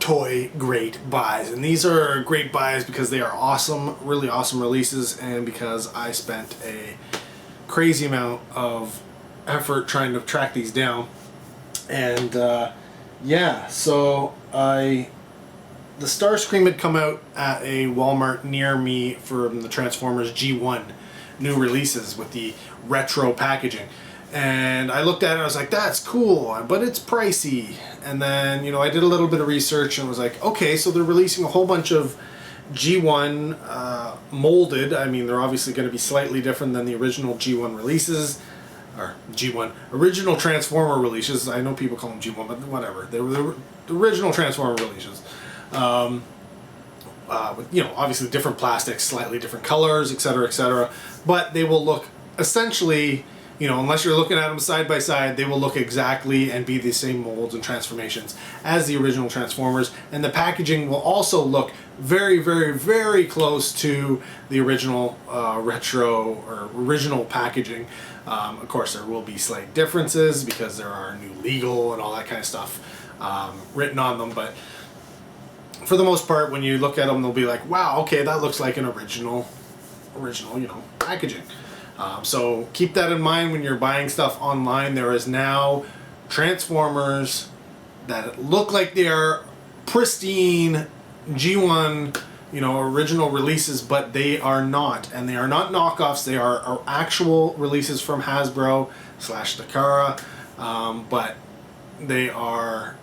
toy great buys, and these are great buys because they are awesome, really awesome releases, and because I spent a crazy amount of effort trying to track these down. And yeah, so the Starscream had come out at a Walmart near me from the Transformers G1 new releases with the retro packaging. And I looked at it and I was like, that's cool, but it's pricey. And then, you know, I did a little bit of research and was like, okay, so they're releasing a whole bunch of G1 molded. I mean, they're obviously going to be slightly different than the original G1 releases, or G1 original Transformer releases. I know people call them G1, but whatever. They were the original Transformer releases. With, you know, obviously different plastics, slightly different colors, etc., etc. But they will look essentially, you know, unless you're looking at them side by side, they will look exactly and be the same molds and transformations as the original Transformers. And the packaging will also look very, very, very close to the original retro or original packaging. Of course, there will be slight differences because there are new legal and all that kind of stuff written on them. But for the most part, when you look at them, they'll be like, wow, okay, that looks like an original, you know, packaging. So keep that in mind when you're buying stuff online. There is now Transformers that look like they are pristine G1, you know, original releases, but they are not. And they are not knockoffs. They are actual releases from Hasbro / Takara, but they are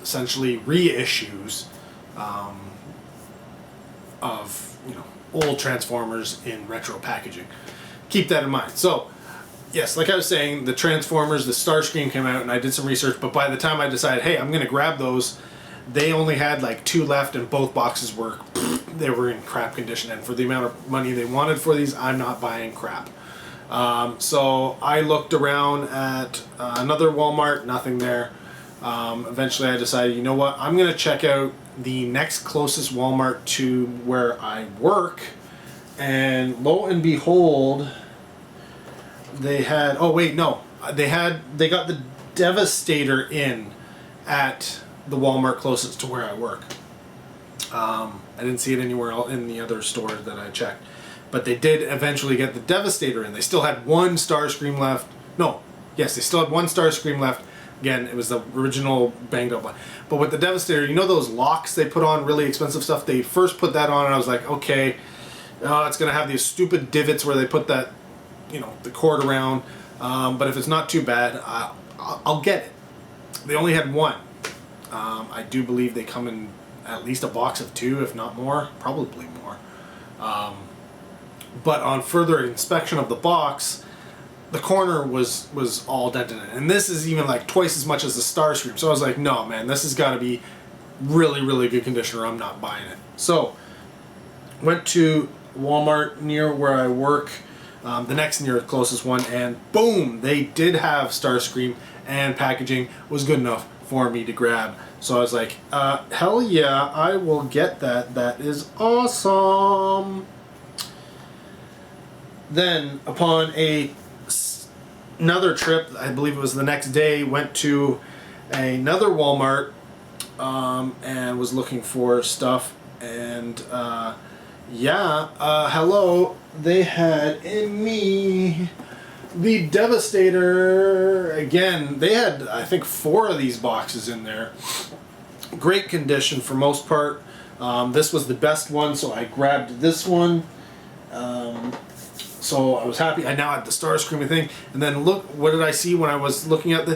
essentially reissues of, you know, old Transformers in retro packaging. Keep that in mind. So, yes, like I was saying, the Transformers, the Starscream came out, and I did some research, but by the time I decided, hey, I'm going to grab those, they only had like 2 left, and both boxes were, they were in crap condition, and for the amount of money they wanted for these, I'm not buying crap. So I looked around at another Walmart, nothing there. Eventually I decided, you know what, I'm going to check out the next closest Walmart to where I work, and lo and behold, they had, oh wait, no, they got the Devastator in at the Walmart closest to where I work. I didn't see it anywhere else in the other stores that I checked, but they did eventually get the Devastator in. They still had one Starscream left. No, yes, they still had one Starscream left. Again, it was the original banged up one. But with the Devastator, you know those locks they put on, really expensive stuff? They first put that on and I was like, okay, it's going to have these stupid divots where they put that, you know, the cord around. But if it's not too bad, I'll get it. They only had one. I do believe they come in at least a box of 2, if not more, probably more. But on further inspection of the box, the corner was all dented in. And this is even like twice as much as the Starscream. So I was like, no, man, this has got to be really, really good condition or I'm not buying it. So went to Walmart near where I work, the next near closest one, and boom, they did have Starscream, and packaging was good enough for me to grab. So I was like, hell yeah, I will get that. That is awesome. Then upon another trip, I believe it was the next day, went to another Walmart and was looking for stuff, and hello, they had in me the Devastator again. They had, I think, 4 of these boxes in there. Great condition for most part. This was the best one, so I grabbed this one. So I was happy. I now had the Starscream thing. And then look, what did I see when I was looking at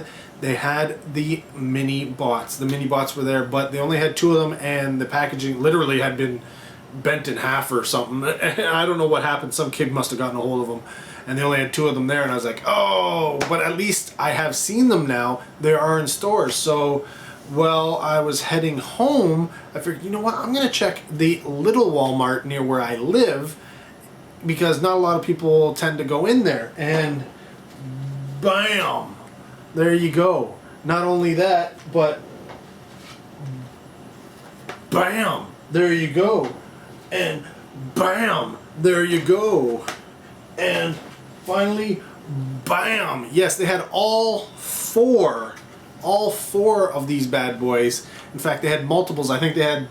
they had the mini bots. The mini bots were there, but they only had 2 of them, and the packaging literally had been bent in half or something. I don't know what happened. Some kid must have gotten a hold of them, and they only had 2 of them there, and I was like, oh, but at least I have seen them now. They are in stores. So while I was heading home, I figured, you know what, I'm going to check the little Walmart near where I live, because not a lot of people tend to go in there, and bam, there you go. Not only that, but bam, there you go. And bam, there you go. And finally, bam. Yes, they had all 4 all 4 of these bad boys. In fact, they had multiples. I think they had,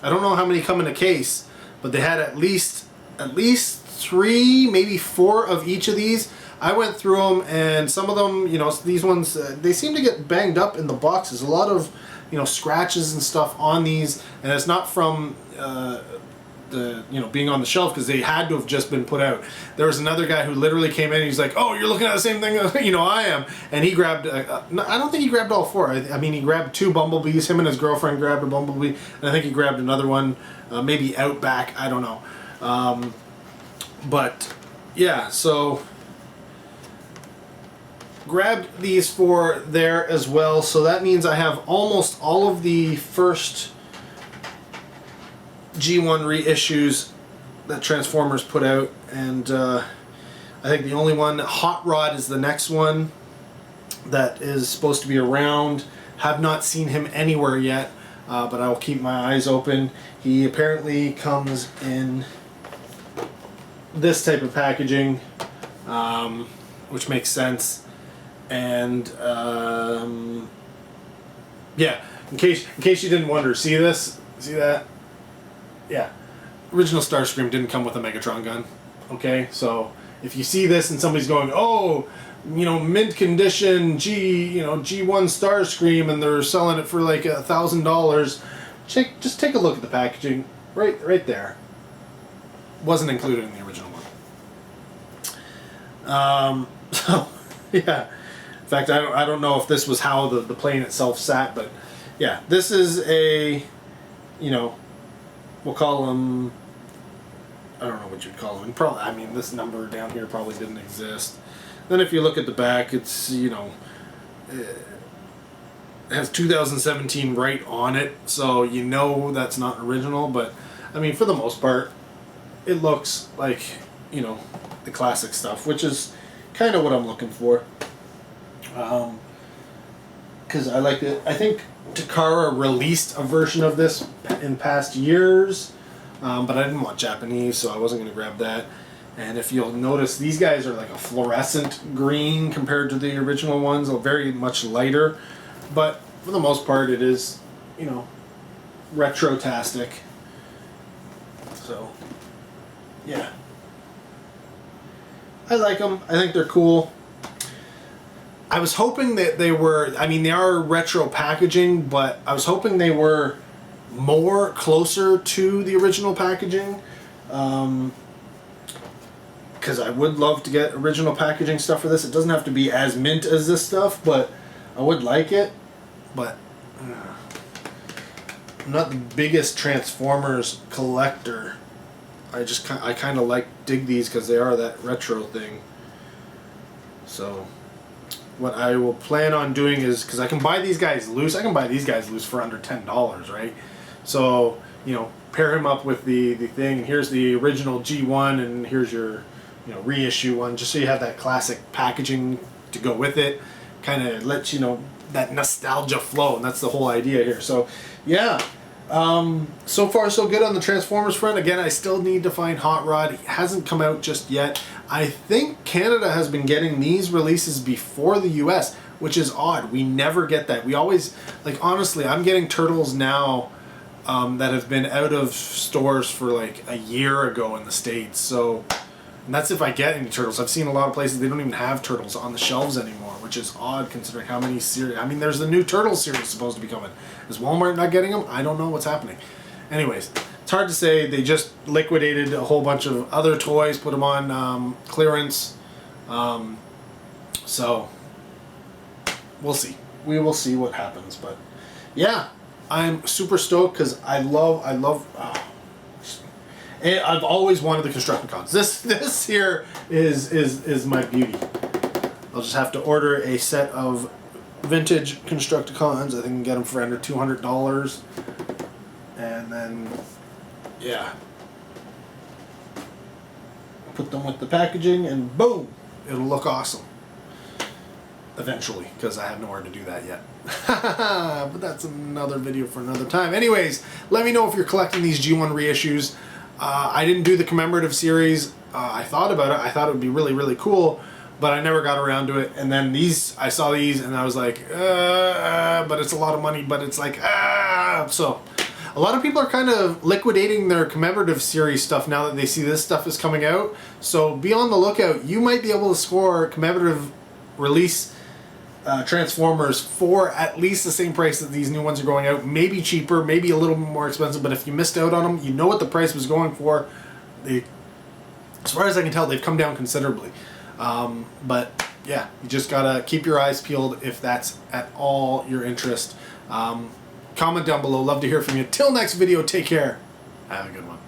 I don't know how many come in a case, but they had at least 3, maybe 4 of each of these. I went through them, and some of them, you know, these ones, they seem to get banged up in the boxes. A lot of, you know, scratches and stuff on these, and it's not from the, you know, being on the shelf, because they had to have just been put out. There was another guy who literally came in and he's like, "Oh, you're looking at the same thing you know I am," and he grabbed no, I don't think he grabbed all 4. I mean, he grabbed 2 bumblebees. Him and his girlfriend grabbed a bumblebee, and I think he grabbed another one, maybe Outback, I don't know. But yeah, so grabbed these 4 there as well. So that means I have almost all of the first G1 reissues that Transformers put out, and I think the only one, Hot Rod, is the next one that is supposed to be around. Have not seen him anywhere yet, but I will keep my eyes open. He apparently comes in this type of packaging, which makes sense. And yeah, in case you didn't wonder, see this? See that? Yeah, original Starscream didn't come with a Megatron gun. Okay, so if you see this and somebody's going, "Oh, you know, mint condition G1 Starscream," and they're selling it for like $1,000, just take a look at the packaging. Right there. Wasn't included in the original one. So yeah. In fact, I don't know if this was how the plane itself sat, but yeah, this is a, you know, we'll call them, I don't know what you'd call them. Probably, I mean, this number down here probably didn't exist. Then if you look at the back, it's, you know, it has 2017 right on it, so you know that's not original. But I mean, for the most part, it looks like, you know, the classic stuff, which is kind of what I'm looking for. Because I like it. I think Takara released a version of this in past years, but I didn't want Japanese, so I wasn't going to grab that. And if you'll notice, these guys are like a fluorescent green compared to the original ones, very much lighter. But for the most part, it is, you know, retro-tastic. So, yeah. I like them. I think they're cool. I was hoping that they were, I mean, they are retro packaging, but I was hoping they were more closer to the original packaging. Because I would love to get original packaging stuff for this. It doesn't have to be as mint as this stuff, but I would like it. But I'm not the biggest Transformers collector. I kind of dig these because they are that retro thing. So what I will plan on doing is, because I can buy these guys loose, for under $10, right? So, you know, pair him up with the thing. Here's the original G1, and here's your, you know, reissue one, just so you have that classic packaging to go with it. Kind of lets you know that nostalgia flow, and that's the whole idea here. So, yeah. So far so good on the Transformers front. Again, I still need to find Hot Rod. He hasn't come out just yet. I think Canada has been getting these releases before the US, which is odd. We never get that. We always, like, honestly, I'm getting Turtles now that have been out of stores for like a year ago in the States. So, and that's if I get any Turtles. I've seen a lot of places they don't even have Turtles on the shelves anymore, which is odd considering how many series. I mean, there's the new Turtles series supposed to be coming. Is Walmart not getting them? I don't know what's happening. Anyways, it's hard to say. They just liquidated a whole bunch of other toys, put them on clearance. So we'll see. We will see what happens. But yeah, I'm super stoked because I love. And I've always wanted the Constructicons. This here is my beauty. I'll just have to order a set of vintage Constructicons. I think I can get them for under $200. And then, yeah, put them with the packaging, and boom, it'll look awesome. Eventually, because I have nowhere to do that yet. But that's another video for another time. Anyways, let me know if you're collecting these G1 reissues. I didn't do the commemorative series. I thought about it. I thought it would be really, really cool. but I never got around to it. And then these, I saw these and I was like, but it's a lot of money, but it's like, so a lot of people are kind of liquidating their commemorative series stuff now that they see this stuff is coming out. So be on the lookout. You might be able to score commemorative release Transformers for at least the same price that these new ones are going out. Maybe cheaper, maybe a little more expensive, but if you missed out on them, you know what the price was going for. They, as far as I can tell, they've come down considerably. But yeah, you just gotta keep your eyes peeled if that's at all your interest. Comment down below. Love to hear from you. Till next video, take care. Have a good one.